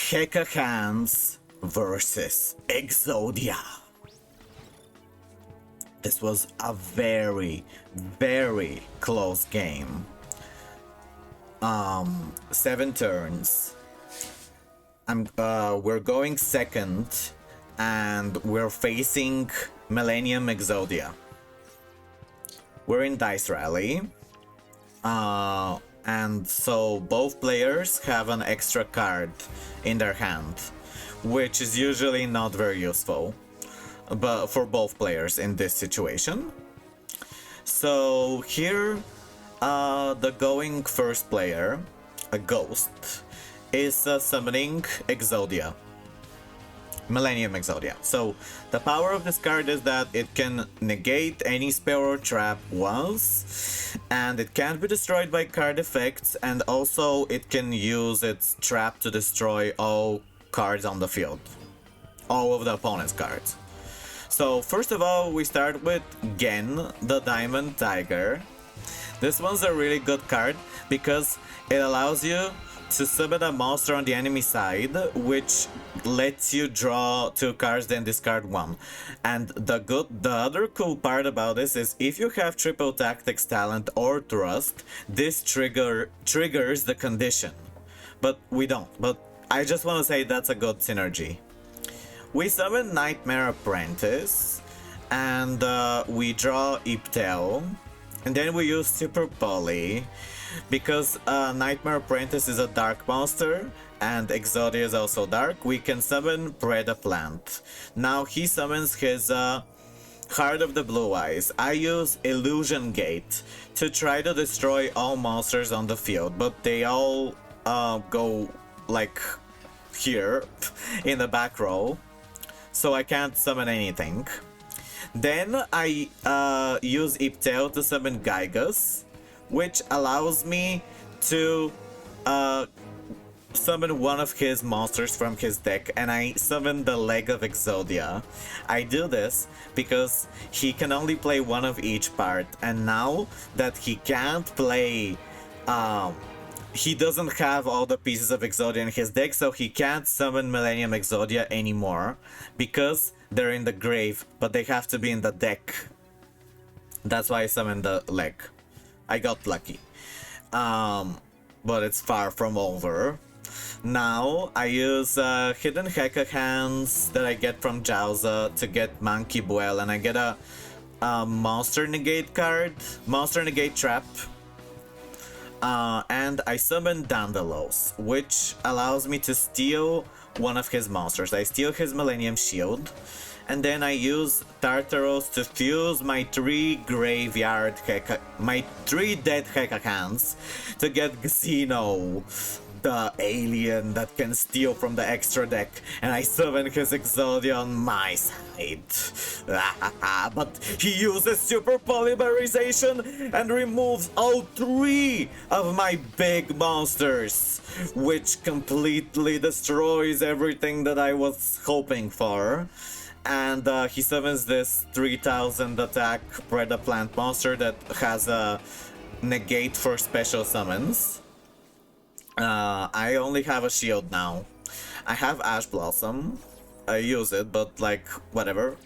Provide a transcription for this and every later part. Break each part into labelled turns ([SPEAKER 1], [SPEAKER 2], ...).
[SPEAKER 1] Hecahands versus Exodia. This was a very, very close game. 7 turns. We're going second, and we're facing Millennium Exodia. We're in Dice Rally. And so both players have an extra card in their hand, which is usually not very useful, but for both players in this situation. So here, the going first player, a ghost, is summoning Exodia. Millennium Exodia. So the power of this card is that it can negate any spell or trap once, and it can't be destroyed by card effects, and also it can use its trap to destroy all cards on the field. All of the opponent's cards. So first of all, we start with Gen, the Diamond Tiger. This one's a really good card because it allows you to summon a monster on the enemy side, which lets you draw 2 cards, then discard 1. And the other cool part about this is if you have triple tactics, talent, or trust, this triggers the condition. But we don't. But I just want to say that's a good synergy. We summon Nightmare Apprentice, and we draw Iptel, and then we use Super Poly. Because Nightmare Apprentice is a dark monster and Exodia is also dark, we can summon Predaplant. Now he summons his Heart of the Blue Eyes. I use Illusion Gate to try to destroy all monsters on the field, but they all go like here in the back row, so I can't summon anything. Then I use Iptel to summon Gygus, which allows me to summon one of his monsters from his deck, and I summon the Leg of Exodia. I do this because he can only play one of each part, and now that he can't play, he doesn't have all the pieces of Exodia in his deck, so he can't summon Millennium Exodia anymore because they're in the grave, but they have to be in the deck. That's why I summoned the Leg. I got lucky, but it's far from over. Now I use hidden Hecahands that I get from Jowza to get Monkey Duel, and I get a monster negate card, monster negate trap, and I summon Dandalos, which allows me to steal one of his monsters. I steal his Millennium Shield, and then I use Tartaros to fuse my 3 my 3 dead Hecahands to get Xeno, the alien that can steal from the extra deck, and I summon his Exodia on my side. But he uses Super Polymerization and removes all 3 of my big monsters, which completely destroys everything that I was hoping for. And he summons this 3000 attack Predaplant monster that has a negate for special summons. I only have a shield now. I have Ash Blossom. I use it, but like, whatever.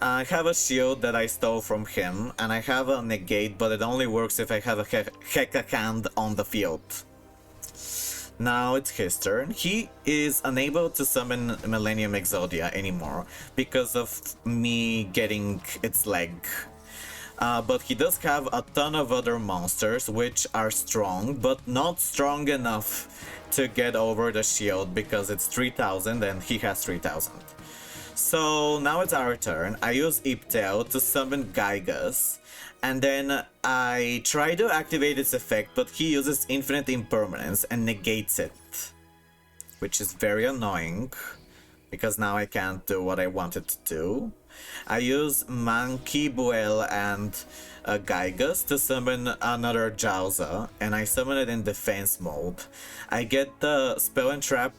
[SPEAKER 1] I have a shield that I stole from him, and I have a negate, but it only works if I have a Hecahand on the field. Now it's his turn. He is unable to summon Millennium Exodia anymore because of me getting its leg. But he does have a ton of other monsters which are strong, but not strong enough to get over the shield because it's 3000 and he has 3000. So now it's our turn. I use Iptel to summon Gygus, and then I try to activate its effect, but he uses Infinite Impermanence and negates it, which is very annoying because now I can't do what I wanted to do. I use Monkey Duel and Gygus to summon another Jowza, and I summon it in defense mode. I get the Spell and Trap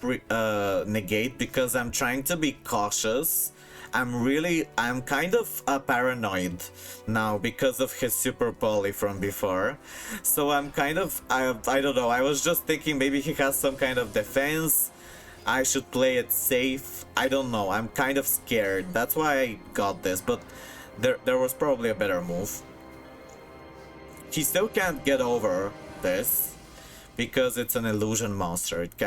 [SPEAKER 1] negate because I'm trying to be cautious. I'm kind of paranoid now because of his Super Poly from before. So I'm kind of, I don't know, I was just thinking maybe he has some kind of defense I should play it safe. I don't know. I'm kind of scared. That's why I got this, but there was probably a better move. He still can't get over this because it's an illusion monster. It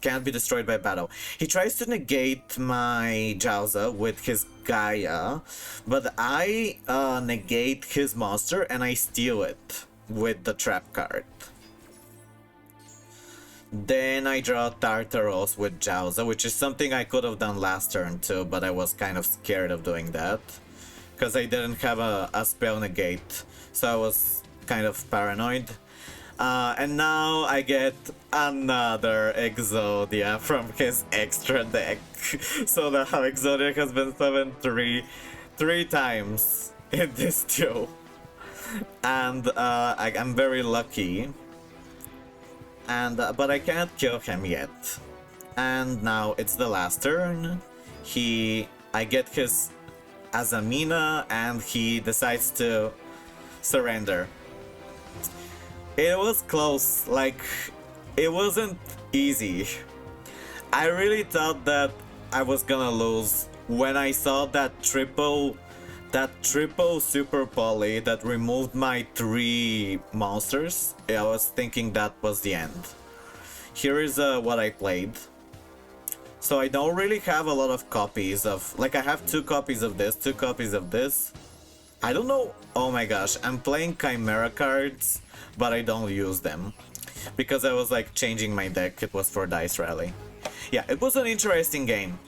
[SPEAKER 1] can't be destroyed by battle. He tries to negate my Jowza with his Gaia, but I negate his monster and I steal it with the trap card. Then I draw Tartaros with Jowza, which is something I could have done last turn too, but I was kind of scared of doing that because I didn't have a spell negate, so I was kind of paranoid. And now I get another Exodia from his extra deck. So now Exodia has been summoned three times in this duel. And I'm very lucky. And but I can't kill him yet. And now it's the last turn. I get his Azamina and he decides to surrender. It was close, like, it wasn't easy. I really thought that I was gonna lose when I saw that triple super poly that removed my 3 monsters. I was thinking that was the end. Here is what I played. So I don't really have a lot of copies of, like, I have 2 copies of this, 2 copies of this. I don't know, oh my gosh, I'm playing Chimera cards, but I don't use them. Because I was like changing my deck, it was for Dice Rally. Yeah, it was an interesting game.